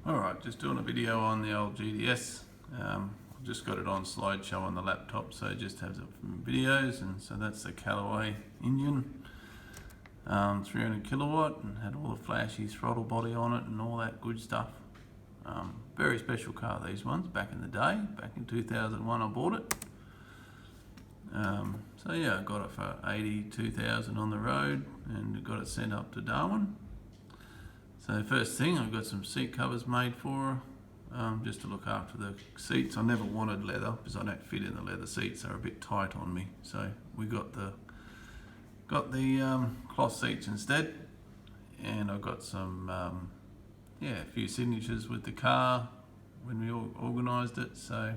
Alright, just doing a video on the old GTS. I've just got it on slideshow on the laptop, so it just has videos, and so that's the Callaway engine. 300 kilowatt, and had all the flashy throttle body on it and all that good stuff. Very special car, these ones, back in the day. Back in 2001 I bought it. So yeah, I got it for 82,000 on the road and got it sent up to Darwin. So first thing, I got some seat covers made for her, just to look after the seats. I never wanted leather because I don't fit in the leather seats; they're a bit tight on me. So we got the cloth seats instead, and I got some a few signatures with the car when we organised it. So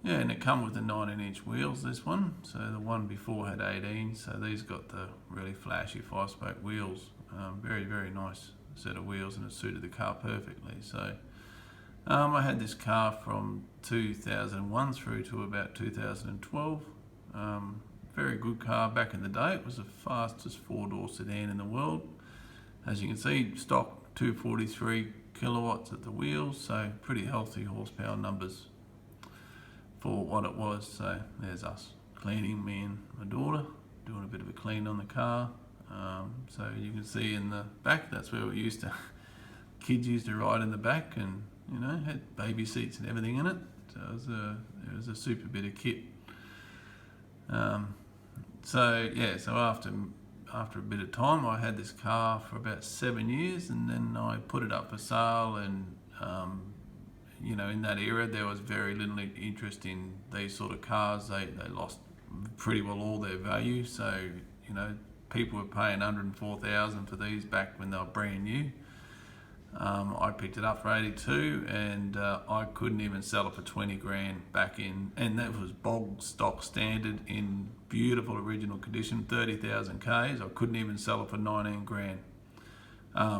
yeah, and it come with the 19-inch wheels, this one. So the one before had 18, so these got the really flashy 5-spoke wheels. Very, very nice set of wheels, and it suited the car perfectly. So I had this car from 2001 through to about 2012. Very good car back in the day. It was the fastest 4-door sedan in the world. As you can see, stock 243 kilowatts at the wheels, so pretty healthy horsepower numbers for what it was. So there's us cleaning, me and my daughter, doing a bit of a clean on the car. So you can see in the back, that's where we kids used to ride in the back, and had baby seats and everything in it. So it was a super bit of kit. So after a bit of time, I had this car for about 7 years, and then I put it up for sale. And in that era, there was very little interest in these sort of cars. They lost pretty well all their value. So people were paying $104,000 for these back when they were brand new. I picked it up for 82, and I couldn't even sell it for 20 grand back in, and that was bog stock standard in beautiful original condition, 30,000 Ks. I couldn't even sell it for 19 grand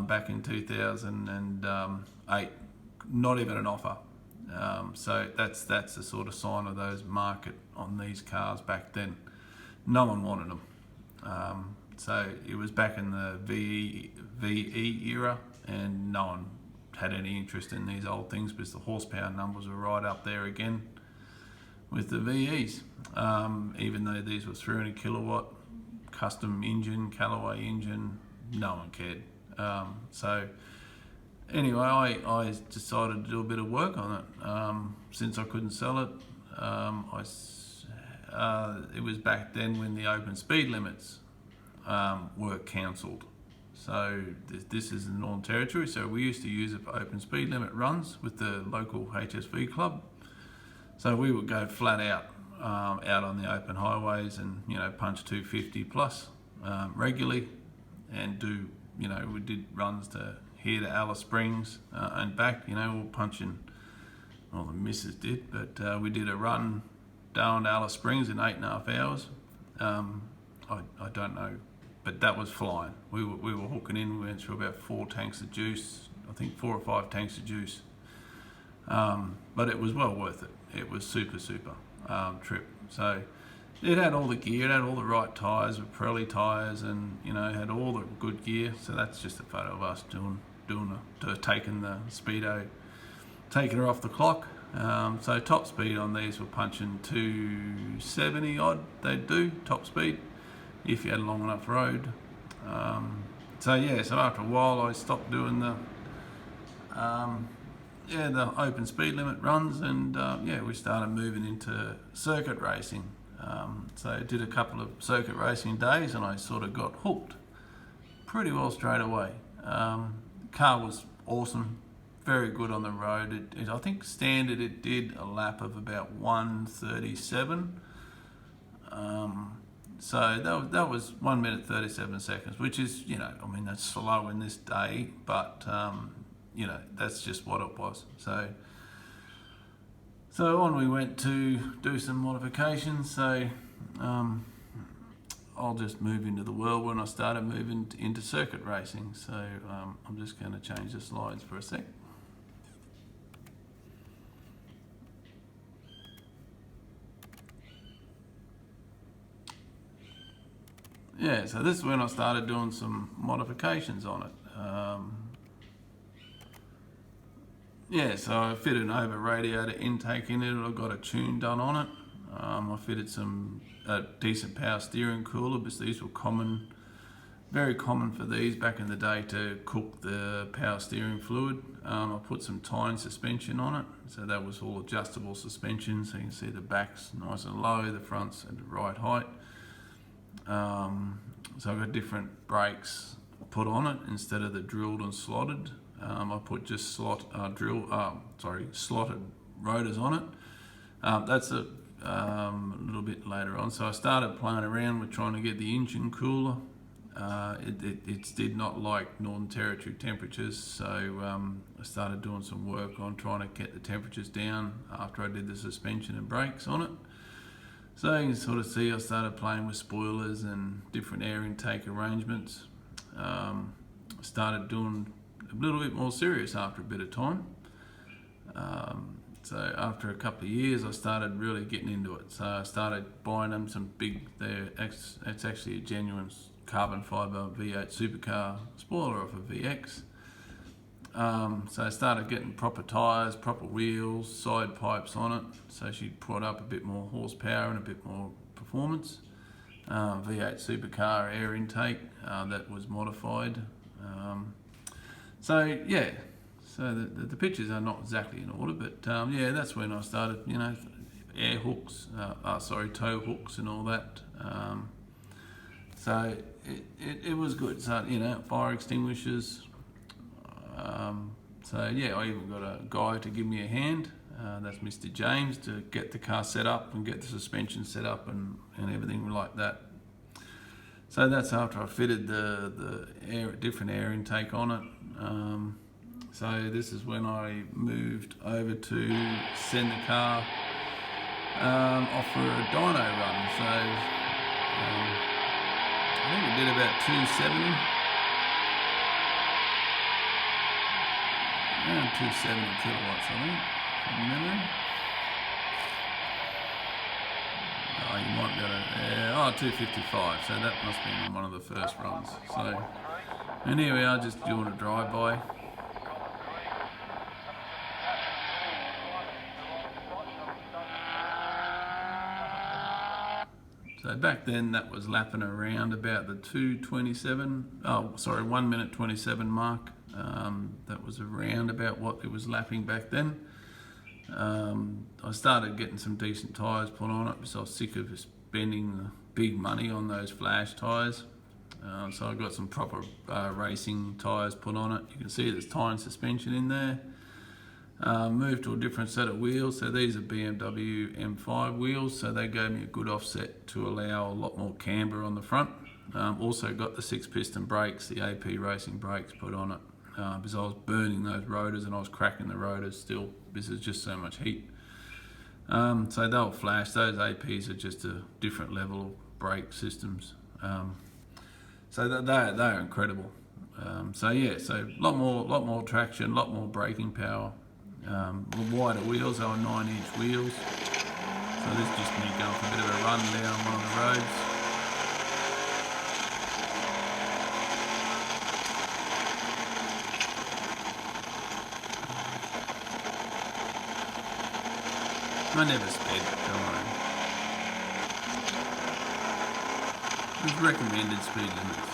back in 2008. Not even an offer. So that's the sort of sign of those market on these cars back then. No one wanted them. So it was back in the VE era, and no one had any interest in these old things because the horsepower numbers were right up there again with the VEs. Even though these were 300 kilowatt custom engine, Callaway engine, no one cared. So anyway, I decided to do a bit of work on it. Since I couldn't sell it, it was back then when the open speed limits were cancelled. So this is the Northern Territory, so we used to use it for open speed limit runs with the local HSV club. So we would go flat out on the open highways and punch 250 plus regularly, and do we did runs to here to Alice Springs and back. We're punching, well, the missus did, but we did a run down to Alice Springs in 8.5 hours. I don't know, but that was flying. We were hooking in. We went through about 4 tanks of juice. I think 4 or 5 tanks of juice. But it was well worth it. It was super trip. So it had all the gear. It had all the right tyres with Pirelli tyres, and had all the good gear. So that's just a photo of us taking the speedo, taking her off the clock. So top speed on these were punching 270 odd. They'd do top speed if you had a long enough road. So after a while I stopped doing the open speed limit runs, and we started moving into circuit racing. So I did a couple of circuit racing days, and I sort of got hooked pretty well straight away. The car was awesome, very good on the road. I think standard it did a lap of about 1:37. So that was 1 minute 37 seconds, which is that's slow in this day, but that's just what it was. So on we went to do some modifications. So I'll just move into the world when I started moving into circuit racing. So I'm just going to change the slides for a sec. Yeah, so this is when I started doing some modifications on it. Yeah, so I fitted an over radiator intake in it. I got a tune done on it. I fitted some decent power steering cooler, because these were very common for these back in the day to cook the power steering fluid. I put some tine suspension on it, so that was all adjustable suspension, so you can see the back's nice and low, the front's at the right height. So I've got different brakes put on it instead of the drilled and slotted. I put just slotted rotors on it. That's a little bit later on. So I started playing around with trying to get the engine cooler. It did not like Northern Territory temperatures, so I started doing some work on trying to get the temperatures down after I did the suspension and brakes on it. So you can sort of see I started playing with spoilers and different air intake arrangements. I started doing a little bit more serious after a bit of time. So after a couple of years, I started really getting into it. So I started buying them some big, it's actually a genuine carbon fibre V8 supercar spoiler off a VX. So I started getting proper tyres, proper wheels, side pipes on it, so she brought up a bit more horsepower and a bit more performance. V8 supercar air intake that was modified. So yeah, so the pictures are not exactly in order, but yeah, that's when I started, air hooks, tow hooks and all that. So it was good. So fire extinguishers. So yeah, I even got a guy to give me a hand. That's Mr. James, to get the car set up and get the suspension set up and everything like that. So that's after I fitted the different air intake on it. So this is when I moved over to send the car off for a dyno run. So I think we did about 270. Around 270 kilowatts, I think, from memory. Oh, you might be able to, 255, so that must have been one of the first runs. So, and here we are, just doing a drive-by. So back then that was lapping around about the 1 minute 27 mark. That was around about what it was lapping back then. I started getting some decent tyres put on it because I was sick of spending the big money on those flash tyres. So I got some proper racing tyres put on it. You can see there's tine suspension in there. Moved to a different set of wheels. So these are BMW M5 wheels, so they gave me a good offset to allow a lot more camber on the front. Also got the 6-piston brakes, the AP racing brakes put on it, because I was burning those rotors and I was cracking the rotors still because there's just so much heat. So they'll flash. Those APs are just a different level of brake systems. So they're incredible. So yeah, so a lot more traction, a lot more braking power. Wider wheels, they were 9-inch wheels. So this is just me going for a bit of a run down one of the roads. I never sped, don't worry. There's recommended speed limits.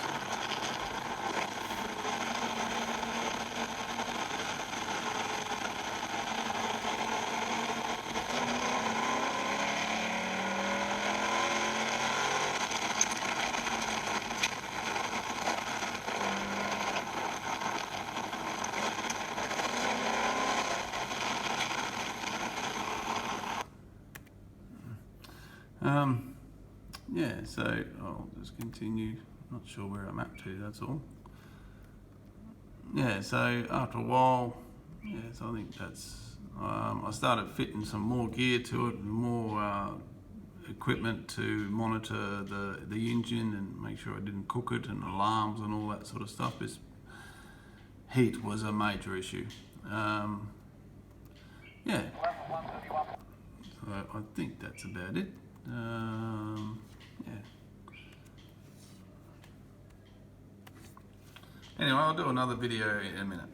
Yeah, so I'll just continue. Not sure where I'm up to, that's all. Yeah, so after a while, so I think that's, I started fitting some more gear to it, more equipment to monitor the engine and make sure I didn't cook it, and alarms and all that sort of stuff, because heat was a major issue. Yeah, so I think that's about it. Yeah. Anyway, I'll do another video in a minute.